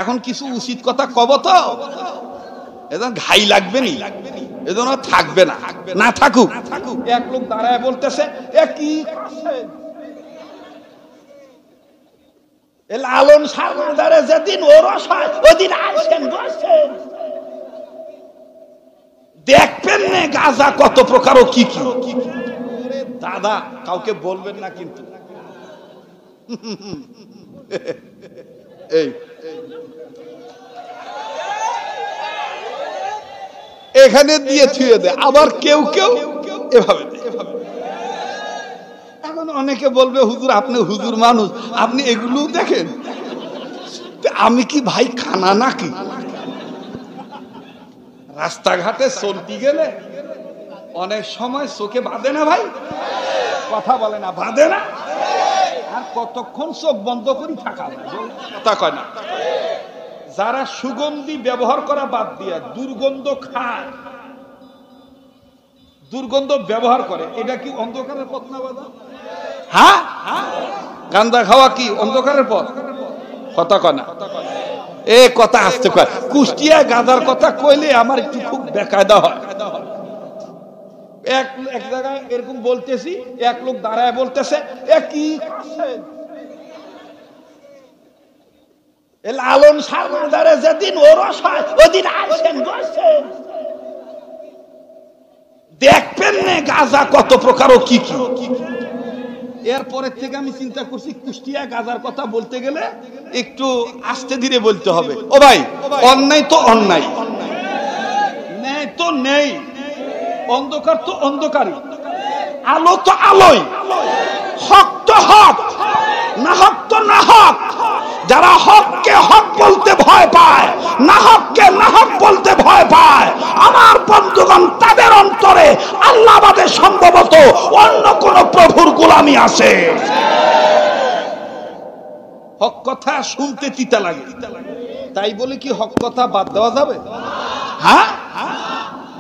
এখন কিছু উচিত কথা কব তো, এজন ঘাই লাগবে নি, এজন্য থাকবে না, না থাকুক। এক লোক দাঁড়ায় বলতেছে, এ কি লালন সারদারে যেদিন ওরস হয় ওদিন আসেন বসেন, দেখবেন না গাঁজা কত প্রকার ও কি কি। দাদা কাউকে বলবেন না কিন্তু। এই এখানে দিয়ে ছুঁয়ে দেয়, আবার কেউ কেউ এভাবে দেয়। এখন অনেকে বলবে হুজুর আপনি হুজুর মানুষ, আপনি এগুলো দেখেন, আমি কি ভাই খানা নাকি? রাস্তাঘাটে চলতে গেলে অনেক সময় চোখে বাঁধে না ভাই, কথা বলে না, বাঁধে না, আর কতক্ষণ চোখ বন্ধ করে থাকা কথা কয় না। যারা সুগন্ধি ব্যবহার করা বাদ দিয়ে দুর্গন্ধ খায়, দুর্গন্ধ ব্যবহার করে, এটা কি অন্ধকারের পথ না বাধা? হ্যাঁ, গাঁজা খাওয়া কি অন্ধকারের পথ? কথা কয় না, এ কথা আসতে কয়। কুষ্টিয়া গাঁজার কথা কইলে আমার একটু খুব বেকায়দা হয়। এক জায়গায় এরকম বলতেছি, এক লোক দাঁড়ায় বলতেছে, এ কি লালন সারদারে যেদিন ওরস হয় ওদিন আসেন বসেন, দেখবেন না গাঁজা কত প্রকার ও কি কি। এরপরের থেকে আমি চিন্তা করছি কুষ্টিয়া গাঁজার কথা বলতে গেলে একটু আস্তে ধীরে বলতে হবে। ও ভাই, অন্যায় তো অন্যায়, ন্যায় তো নেই, অন্ধকার তো অন্ধকারই, আলো তো আলোই, হক তো হক, না হক তো না হক। যারা হককে হক বলতে ভয় পায়, না হককে না হক বলতে ভয় পায়, আমার বন্ধুগণ তাদের অন্তরে আল্লাহ বাদে সম্ভবত অন্য কোন প্রভুর গোলামি আছে। হক কথা শুনতে তিতা লাগে, তাই বলে কি হক কথা বাদ দেওয়া যাবে? হ্যাঁ,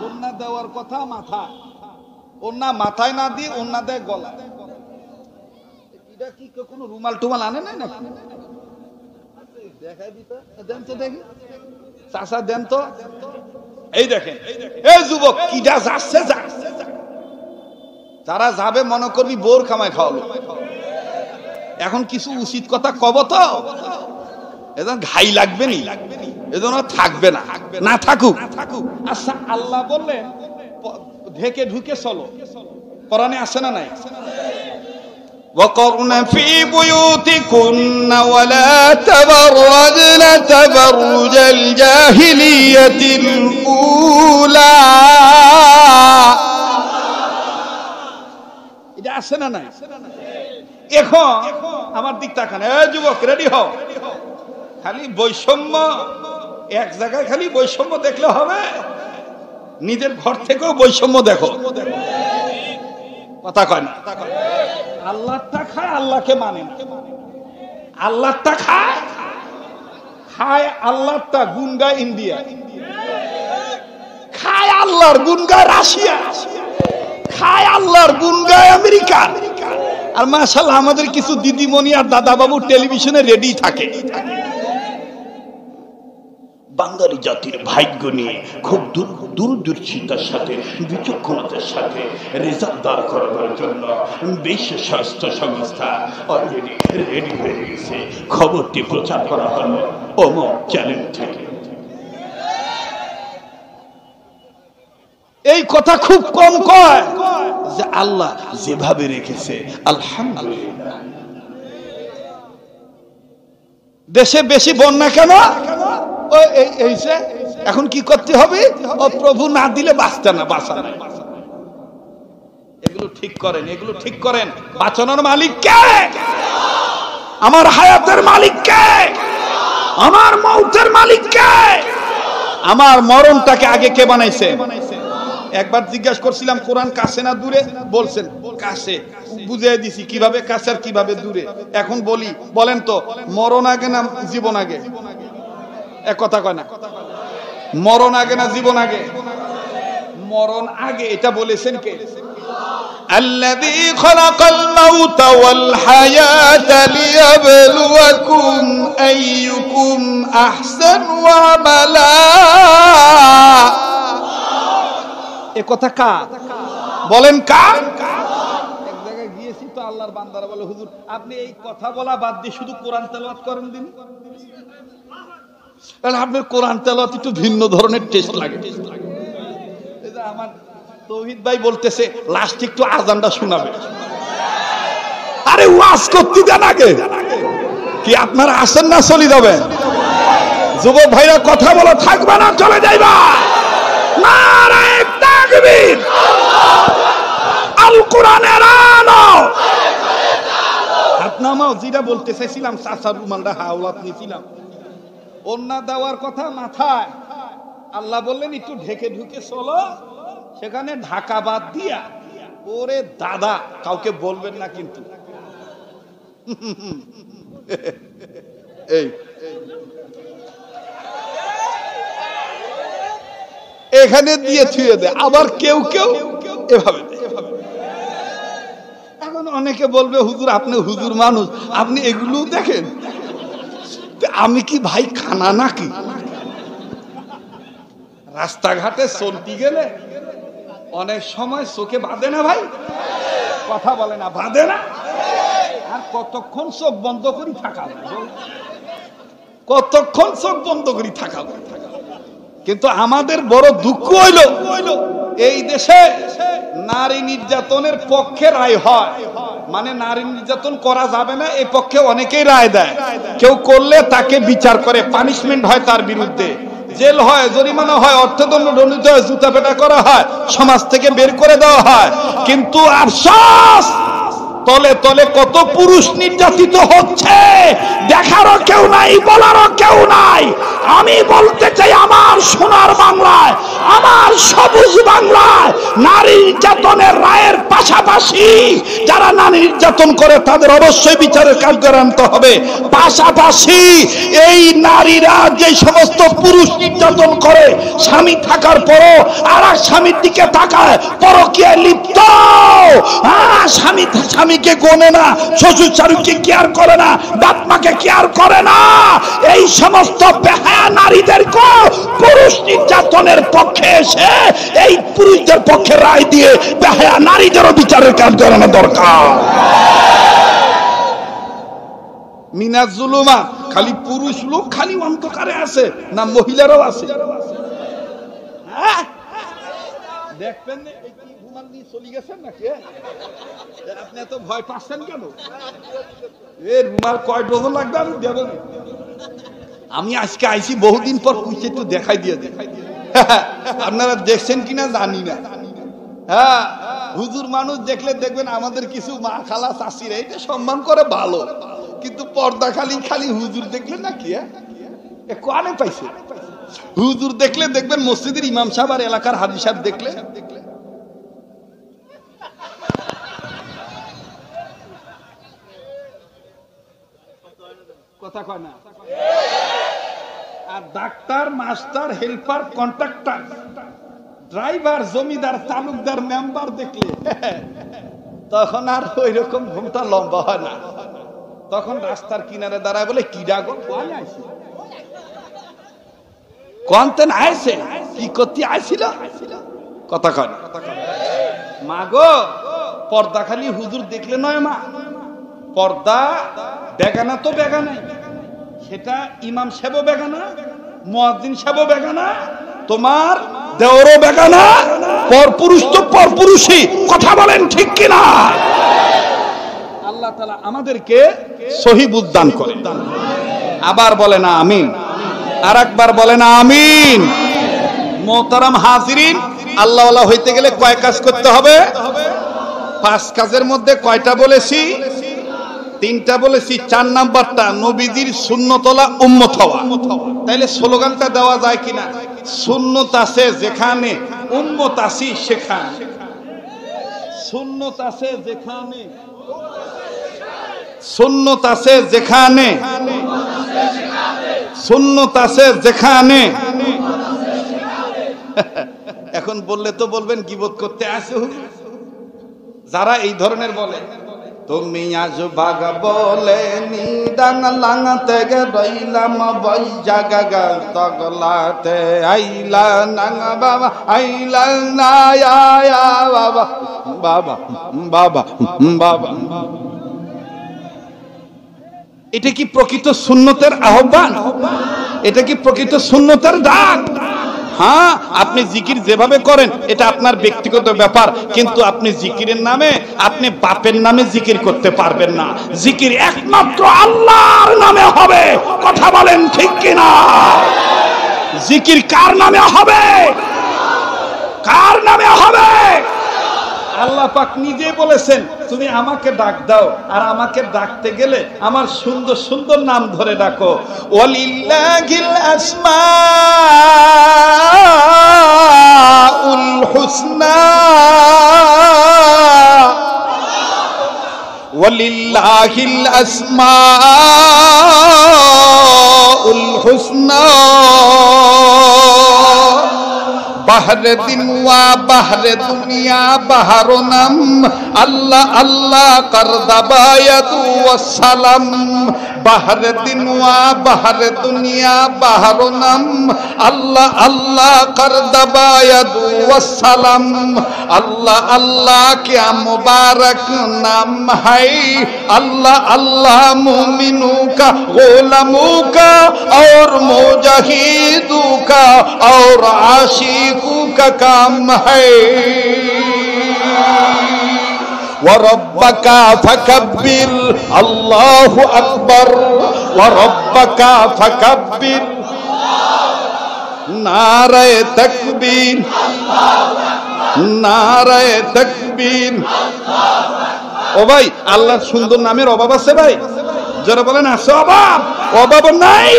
ওন্না দেওয়ার কথা মাথা, ওন্না মাথায় না দিয়ে ওন্না দেয় গলায়। এটা কি কোনো রুমাল টুমাল আনে নাই নাকি? দেখাই দিতে দেন তো দেখি, চাচা দেন তো। এই দেখেন, এই যুবক কিডা যাচ্ছে, যারা যাবে মনে করবি বোর খামায় খাওয়াবে। এখন কিছু উচিত কথা কব তো, এজন ঘাই লাগবে নি, এজন্য থাকবে না, না থাকুক। আচ্ছা, আল্লাহ বললেন ঢেকে ঢুকে চলো, কোরআনে আছে না নাই? وقرن في بيوتكن ولا تبرجن تبرج الجاهلية الأولى। এটা আছে না নাই? এখন আমার দিক তাকান, এই যুবক রেডি হও। খালি বৈষম্য, এক জায়গায় খালি বৈষম্য দেখলে হবে? নিজের ঘর থেকেও বৈষম্য দেখো, কথা কয় না। আল্লাহটা খায়, আল্লাহকে মানে না। আল্লাহটা খায়, খায় আল্লাহটা, গুণ গায় ইন্ডিয়া, খায় আল্লাহর গুণ গায় রাশিয়া, খায় আল্লাহর গুণ গায় আমেরিকা। আর মাশাআল্লাহ আমাদের কিছু দিদিমণি আর দাদা বাবু টেলিভিশনে রেডি থাকে। বাঙালি জাতির ভাগ্য নিয়ে খুব দূরদর্শিতার সাথে, বিচক্ষণতার সাথে রেজাল্ট দাঁড় করাবার জন্য বিশ্ব স্বাস্থ্য সংস্থা অলরেডি রেডি হয়ে গেছে। খবরটি প্রচার করা হলো অমর চ্যানেল থেকে। এই কথা খুব কম কয় যে আল্লাহ যেভাবে রেখেছে আলহামদুলিল্লাহ। দেশে বেশি বন্যা কেন? এখন কি করতে হবে? ও প্রভু না দিলে বাঁচতে না, বাঁচা না। এগুলো ঠিক করেন, এগুলো ঠিক করেন। বাঁচানোর মালিক কে? আমার হায়াতের মালিক কে? আমার মৌতের মালিক কে? আমার মরণটাকে আগে কে বানাইছে? একবার জিজ্ঞাসা করছিলাম কোরআন কাছে না দূরে, বলছেন কাছে। বুঝিয়ে দিছি কিভাবে কাছে আর কিভাবে দূরে। এখন বলি, বলেন তো মরণ আগে না জীবন আগে? এক কথা কয় না, মরণ আগে না জীবন আগে? মরণ আগে, এটা বলেছেন কে? الذي خلق الموت والحياة ليبلوكم أيكم أحسن عملا এ কথা কার বলেন কার? এক জায়গায় গিয়েছি তো আল্লাহর বান্দারা বলে হুজুর আপনি এই কথা বলা বাদ দিয়ে শুধু কোরআন তেলাওয়াত করেন দিন। তাহলে আপনার কোরআন তেলাওয়াত একটু ভিন্ন ধরনের টেস্ট লাগে। এই যে আমার তৌহিদ ভাই বলতেছে লাস্ট একটু আজানটা শোনাবে। আরে ওয়াজ করতে দেন আগে, কি আপনারা আসেন না চলে যাবেন? যুবক ভাইরা কথা বলা থাকবে না চলে যাইবা? নারায়ে তাকবীর, আল কোরআনের আলো। হাত নামাও, যেটা বলতে চাইছিলাম চাচার রুমালটা হাওলাত নিছিলাম, ওন্না দেওয়ার কথা মাথায়, আল্লাহ বললেন একটু ঢেকে ঢুকে চলো, সেখানে ঢাকা বাদ দিয়া ওরে দাদা কাউকে বলবেন না কিন্তু। এই এখানে দিয়ে ছুঁয়ে দেয়, আবার কেউ কেউ এভাবে। এখন অনেকে বলবে হুজুর আপনি হুজুর মানুষ, আপনি এগুলো দেখেন, আমি কি ভাই খানা নাকি? রাস্তাঘাটে চলতে গেলে অনেক সময় চোখে বাঁধে না ভাই, কথা বলে না, বাঁধে না? আর কতক্ষণ চোখ বন্ধ করি থাকা, কতক্ষণ চোখ বন্ধ করি থাকা। কিন্তু আমাদের বড় দুঃখ হইল এই দেশে নারী নির্যাতনের পক্ষে রায় হয়, মানে নারী নির্যাতন করা যাবে না এই পক্ষে অনেকেই রায় দেয়। কেউ করলে তাকে বিচার করে, পানিশমেন্ট হয় তার বিরুদ্ধে, জেল হয়, জরিমানা হয়, অর্থদণ্ড দণ্ডিত হয়, জুতা পেটা করা হয়, সমাজ থেকে বের করে দেওয়া হয়। কিন্তু আফসোস তলে তলে কত পুরুষ নির্যাতিত হচ্ছে, দেখারও কেউ নাই, বলারও কেউ নাই। আমি বলতে চাই আমার সোনার বাংলায়, আমার সবুজ বাংলায় নারী নির্যাতনের রায়ের পাশাপাশি যারা নারী নির্যাতন করে তাদের অবশ্যই বিচারের কাঠগড়ায় আনতে হবে। পাশাপাশি এই নারীরা যে সমস্ত পুরুষ নির্যাতন করে, স্বামী থাকার পরও আর এক স্বামীর দিকে তাকায়, পরকীয়ায় লিপ্ত, স্বামীকে গোনে না, শ্বশুর শাশুড়িকে কেয়ার করে না, বাপ মাকে কেয়ার করে না, এই সমস্ত বেহায়া নারীদেরকে পুরুষ নির্যাতনের পক্ষে এসে এই পুরুষদের পক্ষে রায় দিয়ে বেহায়া নারীদেরও বিচারের কাজ করানো দরকার। মিনাজ জুলুমা, খালি পুরুষ লোক খালি অন্ধকারে আছে না মহিলারাও আছে? দেখবেন চলে গেছেন নাকি? আপনি এত ভয় পাচ্ছেন কেন? রুমাল কয় ডজন লাগবে আমি দেব। আমি আজকে আইছি বহুদিন পর, কুইছে একটু দেখাই দিয়ে আপনারা দেখছেন কিনা জানি না। হ্যাঁ, হুজুর মানুষ দেখলে দেখবেন আমাদের কিছু মা খালা চাষিরা এটা সম্মান করে ভালো, কিন্তু পর্দা খালি হুজুর দেখলে নাকি কোয়ানে পাইছে। হুজুর দেখলে দেখবেন মসজিদের ইমাম সাহেব আর এলাকার হাজি সাহেব দেখলে কথা কয় না। আর doctor, master, helper, contractor, driver, জমিদার, তালুকদার, মেম্বার দেখলে তখন আর ওই রকম ঘুমটা লম্বা হয় না। তখন রাস্তার কিনারে দাঁড়ায় বলে কি ডাকো কন্তেন আইছে, কি করতে আইছিল, কথা কয় না। মা গো, পর্দা খালি হুজুর দেখলে নয় মা, পর্দা বেগানা তো বেগানাই, সেটা ইমাম সাহেবও বেগানা, মুয়াজ্জিন সাহেবও বেগানা, তোমার দেওরও বেগানা, পরপুরুষ তো পরপুরুষই। কথা বলেন ঠিক কিনা? আল্লাহ তাআলা আমাদেরকে সহি বুঝ দান করে। আবার বলে না আমিন, আর একবার বলে না আমিন। মোহতারাম হাজিরিন, আল্লাহওয়ালা হইতে গেলে কয় কাজ করতে হবে? 5 কাজের মধ্যে কয়টা বলেছি? 3টা বলেছি। 4 নাম্বারটা নবীজির সুন্নতলা উম্মত হওয়া। তাইলে স্লোগানটা দেওয়া যায় কিনা? সুন্নত আছে যেখানে, উম্মত আছি সেখানে। সুন্নত আছে যেখানে, সুন্নত আছে যেখানে, সুন্নত আছে যেখানে। এখন বললে তো বলবেন গীবত করতে আসে, যারা এই ধরনের বলে তুমি আজ বাগ বলে নিদান লাঙাতে গে রইলাম বই জাগা গা তগলাতে আইলা নাঙা বাবা আইলা না বাবা বাবা বাবা বাবা। এটা কি প্রকৃত সুন্নতের আহ্বান? এটা কি প্রকৃত সুন্নতের ডাক? হ্যাঁ, আপনি জিকির যেভাবে করেন এটা আপনার ব্যক্তিগত ব্যাপার, কিন্তু আপনি জিকিরের নামে আপনি বাপের নামে জিকির করতে পারবেন না। জিকির একমাত্র আল্লাহর নামে হবে। কথা বলেন ঠিক কিনা? জিকির কার নামে হবে? কার নামে হবে? আল্লাহ পাক নিজে বলেছেন তুমি আমাকে ডাক দাও, আর আমাকে ডাকতে গেলে আমার সুন্দর সুন্দর নাম ধরে ডাকো। ওয়ালিল্লাহিল আসমাউল হুসনা, ওয়ালিল্লাহিল আসমাউল হুসনা বাহরে দিন ওয়া বাহরে দুনিয়া বাহারো নাম আল্লাহ আল্লাহ করদাবায়াতু ওয়াসসালাম। বাহরে দিন ওয়া বাহরে দুনিয়া বাহারো নাম আল্লাহ আল্লাহ করদাবায়াতু ওয়াসসালাম। আল্লাহ আল্লাহ क्या मुबारक नाम है, अल्लाह अल्लाह मोमिनों का गुलामों का और मुजाहिदों का और आशिकों का काम है। वरब्बका फकब्बिर अल्लाहु अकबर, वरब्बका फकब्बिर नारे तकबीर नारे तकबीर। ও ভাই, আল্লাহর সুন্দর নামের অভাব আছে ভাই? যারা বলেন আছে অভাব? অভাব নাই।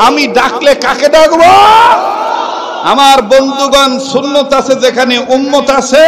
আমি ডাকলে কাকে ডাকবো? আমার বন্ধুগণ, সুন্নত আছে যেখানে উম্মত আছে।